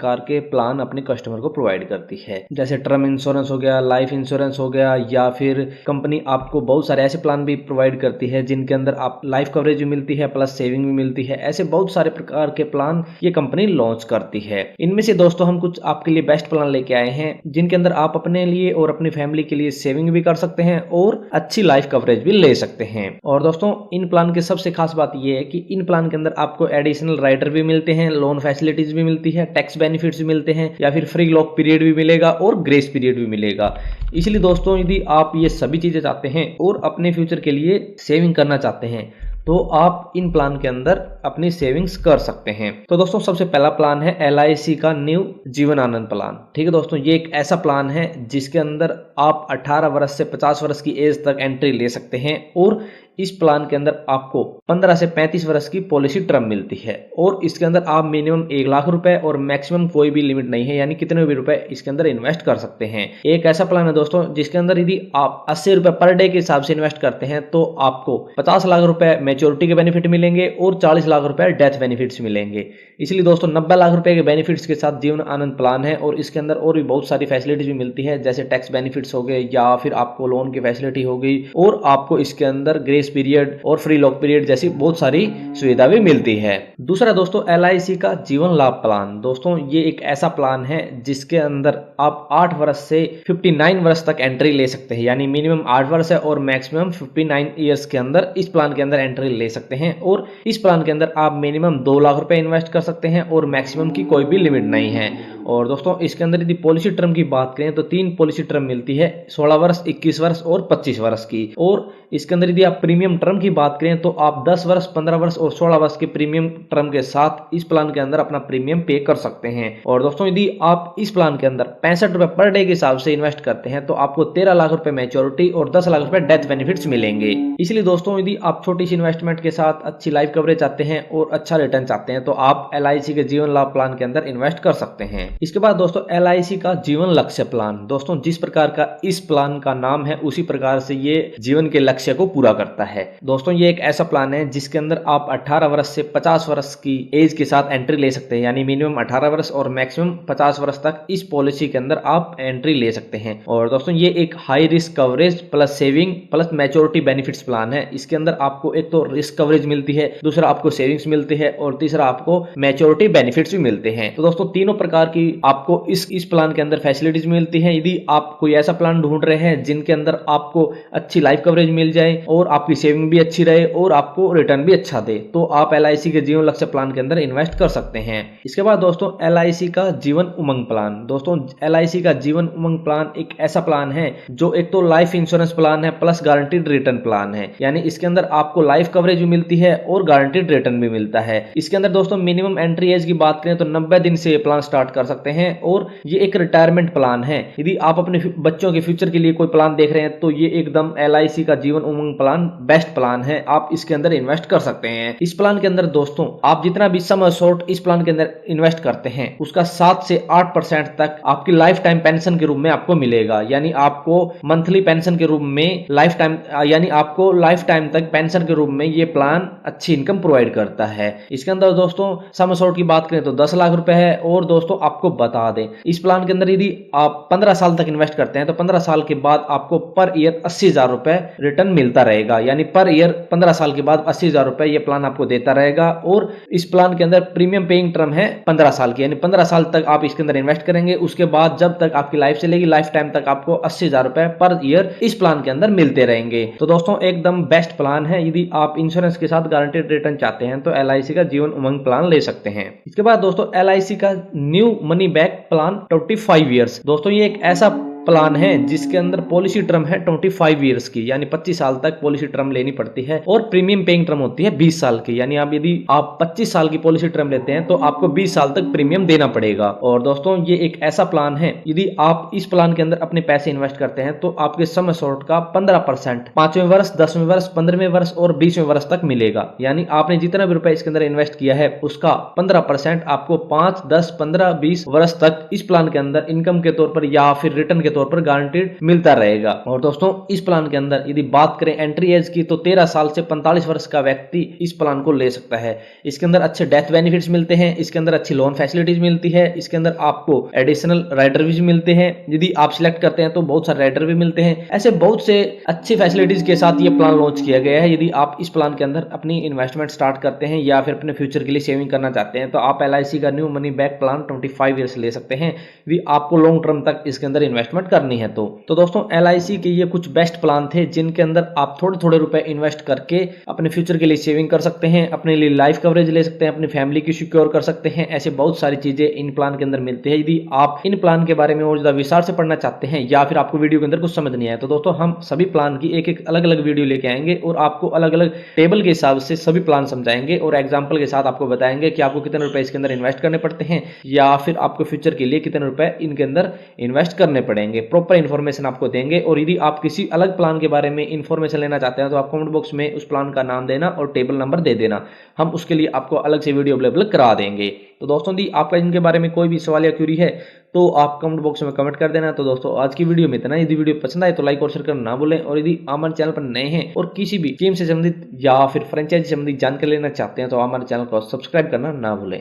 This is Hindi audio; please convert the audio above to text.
प्रकार के प्लान अपने कस्टमर को प्रोवाइड करती है। जैसे टर्म इंश्योरेंस हो गया, लाइफ इंश्योरेंस हो गया, या फिर कंपनी आपको बहुत सारे ऐसे प्लान भी प्रोवाइड करती है जिनके अंदर आप लाइफ कवरेज भी मिलती है प्लस सेविंग भी मिलती है। ऐसे बहुत सारे प्रकार के प्लान ये कंपनी लॉन्च करती है। इनमें से दोस्तों हम कुछ आपके लिए बेस्ट प्लान लेके आए हैं जिनके अंदर आप अपने लिए और अपनी फैमिली के लिए सेविंग भी कर सकते हैं और अच्छी लाइफ कवरेज भी ले सकते हैं। और दोस्तों इन प्लान की सबसे खास बात यह है कि इन प्लान के अंदर आपको एडिशनल राइडर भी मिलते हैं, लोन फैसिलिटीज भी मिलती है, टैक्स बेनिफिट्स भी मिलते हैं, या फिर फ्री लॉक पीरियड भी मिलेगा और ग्रेस पीरियड भी मिलेगा। इसलिए दोस्तों यदि आप ये सभी चीजें चाहते हैं और अपने फ्यूचर के लिए सेविंग करना चाहते हैं तो आप इन प्लान के अंदर अपनी सेविंग्स कर सकते हैं। तो दोस्तों सबसे पहला प्लान है LIC का न्यू जीवन आनंद प्लान। ठीक है दोस्तों, ये एक ऐसा प्लान है जिसके अंदर आप 18 वर्ष से 50 वर्ष की एज तक एंट्री ले सकते हैं और इस प्लान के अंदर आपको 15 से 35 वर्ष की पॉलिसी टर्म मिलती है और इसके अंदर आप मिनिमम 1 लाख रुपए और मैक्सिमम कोई भी लिमिट नहीं है, यानी कितने भी रुपए इसके अंदर इन्वेस्ट कर सकते हैं। एक ऐसा प्लान है दोस्तों जिसके अंदर यदि आप 80 रुपए पर डे के हिसाब से इन्वेस्ट करते हैं तो आपको 50 लाख रुपए मैच्योरिटी के बेनिफिट मिलेंगे और 40 लाख रुपए डेथ बेनिफिट्स मिलेंगे। इसलिए दोस्तों 90 लाख रुपए के बेनिफिट्स के साथ जीवन आनंद प्लान है और इसके अंदर और भी बहुत सारी फैसिलिटीज भी मिलती है, जैसे टैक्स बेनिफिट्स हो गए या फिर आपको लोन की फैसिलिटी हो गई और आपको इसके अंदर ग्रेस पीरियड और फ्री लॉक पीरियड जैसी बहुत सारी सुविधा भी मिलती है। दूसरा दोस्तों LIC का जीवन लाभ प्लान। दोस्तों ये एक ऐसा प्लान है जिसके अंदर आप 8 वर्ष से 59 वर्ष तक एंट्री ले सकते हैं, यानी मिनिमम 8 वर्ष है और मैक्सिमम 59 ईयर्स के अंदर इस प्लान के अंदर एंट्री ले सकते हैं और इस प्लान के अंदर आप मिनिमम 2 लाख रुपए इन्वेस्ट कर सकते हैं और मैक्सिमम की कोई भी लिमिट नहीं है। और दोस्तों इसके अंदर यदि पॉलिसी टर्म की बात करें तो 3 पॉलिसी टर्म मिलती है, 16 वर्ष, 21 वर्ष और 25 वर्ष की। और इसके अंदर यदि आप प्रीमियम टर्म की बात करें तो आप 10 वर्ष, 15 वर्ष और 16 वर्ष के प्रीमियम टर्म के साथ इस प्लान के अंदर अपना प्रीमियम पे कर सकते हैं। और दोस्तों यदि आप इस प्लान के अंदर 65 रुपए पर डे के हिसाब से इन्वेस्ट करते हैं तो आपको 13 लाख रुपए मैच्योरिटी और 10 लाख रुपए डेथ बेनिफिट्स मिलेंगे। इसलिए दोस्तों यदि आप छोटी सी इन्वेस्टमेंट के साथ अच्छी लाइफ कवरेज चाहते हैं और अच्छा रिटर्न चाहते हैं तो आप LIC के जीवन लाभ प्लान के अंदर इन्वेस्ट कर सकते हैं। इसके बाद दोस्तों LIC का जीवन लक्ष्य प्लान। दोस्तों जिस प्रकार का इस प्लान का नाम है उसी प्रकार से ये जीवन के लक्ष्य को पूरा करता है। दोस्तों ये एक ऐसा प्लान है जिसके अंदर आप 18 वर्ष से 50 वर्ष की एज के साथ एंट्री ले सकते हैं, यानी मिनिमम 18 वर्ष और मैक्सिमम 50 वर्ष तक इस पॉलिसी के अंदर आप एंट्री ले सकते हैं। और दोस्तों ये एक high risk coverage plus saving plus maturity benefits plan है। इसके अंदर आपको एक तो रिस्क कवरेज मिलती है, दूसरा आपको सेविंग्स मिलती है और तीसरा आपको मैच्योरिटी बेनिफिट्स भी मिलते हैं। तो दोस्तों तीनों प्रकार की आपको इस प्लान के अंदर फैसिलिटीज मिलती है। यदि आप कोई ऐसा प्लान ढूंढ रहे हैं जिनके अंदर आपको अच्छी लाइफ कवरेज मिल जाए और आपकी सेविंग भी अच्छी रहे और आपको रिटर्न भी अच्छा दे तो आप LIC के जीवन लक्ष्य प्लान के अंदर इन्वेस्ट कर सकते हैं। इसके बाद दोस्तों LIC का जीवन उमंग प्लान। दोस्तों LIC का जीवन उमंग प्लान एक ऐसा प्लान है जो एक तो लाइफ इंश्योरेंस प्लान है प्लस गारंटीड रिटर्न प्लान है, यानी इसके अंदर आपको लाइफ कवरेज भी मिलती है और गारंटीड रिटर्न भी मिलता है। इसके अंदर दोस्तों मिनिमम एंट्री एज की बात करें तो 90 दिन से ये प्लान स्टार्ट कर सकते हैं और ये एक रिटायरमेंट प्लान है। यदि आप अपने बच्चों के फ्यूचर के लिए कोई प्लान देख रहे हैं तो ये एकदम LIC का Jeevan Umang plan best plan है, आप इसके अंदर इन्वेस्ट कर सकते हैं। इस प्लान के अंदर दोस्तों आप जितना भी सम अशोर्ट इस प्लान के अंदर इन्वेस्ट करते हैं उसका 7 से 8% तक आपकी लाइफ टाइम पेंशन के रूप में आपको मिलेगा, यानी आपको मंथली पेंशन के रूप में लाइफ टाइम, यानी आपको लाइफ टाइम तक पेंशन के रूप में ये प्लान अच्छी इनकम प्रोवाइड करता है। इसके अंदर दोस्तों सम अशोर्ट की बात करें तो 10 लाख रुपए है और दोस्तों आपको बता दें इस प्लान के अंदर यदि आप 15 साल तक इन्वेस्ट करते हैं तो 15 साल के बाद आपको पर ईयर 80,000 रुपए रिटर्न मिलता रहेगा, यानी पर ईयर 15 साल के बाद 80,000 रुपए ये प्लान आपको देता रहेगा। और इस प्लान के अंदर प्रीमियम पेइंग टर्म है 15 साल की, यानी 15 साल तक आप इसके अंदर इन्वेस्ट करेंगे, उसके बाद जब तक आपकी लाइफ चलेगी लाइफ टाइम तक आपको 80,000 रुपए पर ईयर इस प्लान के अंदर मिलते रहेंगे। तो दोस्तों एकदम बेस्ट प्लान है। यदि आप इंश्योरेंस के साथ गारंटीड रिटर्न चाहते हैं तो LIC का जीवन उमंग प्लान ले सकते हैं। इसके बाद दोस्तों LIC का new money back plan 25 years. दोस्तों ये एक ऐसा प्लान है जिसके अंदर पॉलिसी टर्म है 25 ईयर्स की, यानी 25 साल तक पॉलिसी टर्म लेनी पड़ती है और प्रीमियम पेइंग टर्म होती है 20 साल की, यानी आप यदि आप 25 साल की पॉलिसी टर्म लेते हैं तो आपको 20 साल तक प्रीमियम देना पड़ेगा। और दोस्तों ये एक ऐसा प्लान है यदि आप इस प्लान के अंदर अपने पैसे इन्वेस्ट करते हैं तो आपके सम अशोर्ट का 15% 5वें वर्ष, 10वें वर्ष, 15वें वर्ष और 20वें वर्ष तक मिलेगा, यानी आपने जितना भी रुपए इसके अंदर इन्वेस्ट किया है उसका 15% आपको 5, 10, 15, 20 वर्ष तक इस प्लान के अंदर इनकम के तौर पर या फिर रिटर्न के तौर पर गारंटीड मिलता रहेगा। और दोस्तों इस प्लान के अंदर यदि बात करें एंट्री एज की, तो 13 साल से 45 वर्ष का व्यक्ति इस प्लान को ले सकता है। इसके अंदर अच्छे डेथ बेनिफिट्स मिलते हैं, इसके अंदर अच्छी लोन फैसिलिटीज मिलती है, इसके अंदर आपको एडिशनल राइडर भी मिलते हैं, यदि आप सिलेक्ट करते हैं तो बहुत सारे राइडर भी मिलते हैं। ऐसे बहुत से अच्छी फैसिलिटीज के साथ ये प्लान लॉन्च किया गया है। यदि आप इस प्लान के अंदर अपनी इन्वेस्टमेंट स्टार्ट करते हैं या फिर अपने फ्यूचर के लिए सेविंग करना चाहते हैं, तो आप LIC का new money back plan 25 years ले सकते हैं यदि आपको लॉन्ग टर्म तक इसके अंदर इन्वेस्टमेंट करनी है। तो दोस्तों LIC के ये कुछ बेस्ट प्लान थे जिनके अंदर आप थोड़े थोड़े रुपए इन्वेस्ट करके अपने फ्यूचर के लिए सेविंग कर सकते हैं, अपने लिए लाइफ कवरेज ले सकते हैं, अपनी फैमिली की सिक्योर कर सकते हैं। ऐसे बहुत सारी चीजें इन प्लान के अंदर मिलती है। यदि आप इन प्लान के बारे में और ज्यादा विस्तार से पढ़ना चाहते हैं या फिर आपको वीडियो के अंदर कुछ समझ नहीं आया, तो दोस्तों हम सभी प्लान की एक एक अलग अलग वीडियो लेके आएंगे और आपको अलग अलग टेबल के हिसाब से सभी प्लान समझाएंगे और एग्जाम्पल के साथ आपको बताएंगे कि आपको कितने रुपए इसके अंदर इन्वेस्ट करने पड़ते हैं या फिर आपको फ्यूचर के लिए कितने रुपए इनके अंदर इन्वेस्ट करने पड़ेंगे। प्रॉपर इन्फॉर्मेशन आपको देंगे। और यदि आप किसी अलग प्लान के बारे में इन्फॉर्मेशन लेना चाहते हैं तो आप कमेंट बॉक्स में उस प्लान का नाम देना और टेबल नंबर दे देना, हम उसके लिए आपको अलग से वीडियो अवेलेबल करा देंगे। तो दोस्तों यदि आपका इनके बारे में कोई भी सवाल या क्यूरी है तो आप कमेंट बॉक्स में कमेंट कर देना। तो दोस्तों आज की वीडियो में इतना। यदि वीडियो पसंद आए तो लाइक और शेयर करना ना भूलें। और यदि हमारे चैनल पर नए हैं और किसी भी गेम से संबंधित या फिर फ्रेंचाइजी संबंधित जानकारी लेना चाहते हैं तो हमारे चैनल को सब्सक्राइब करना ना भूलें।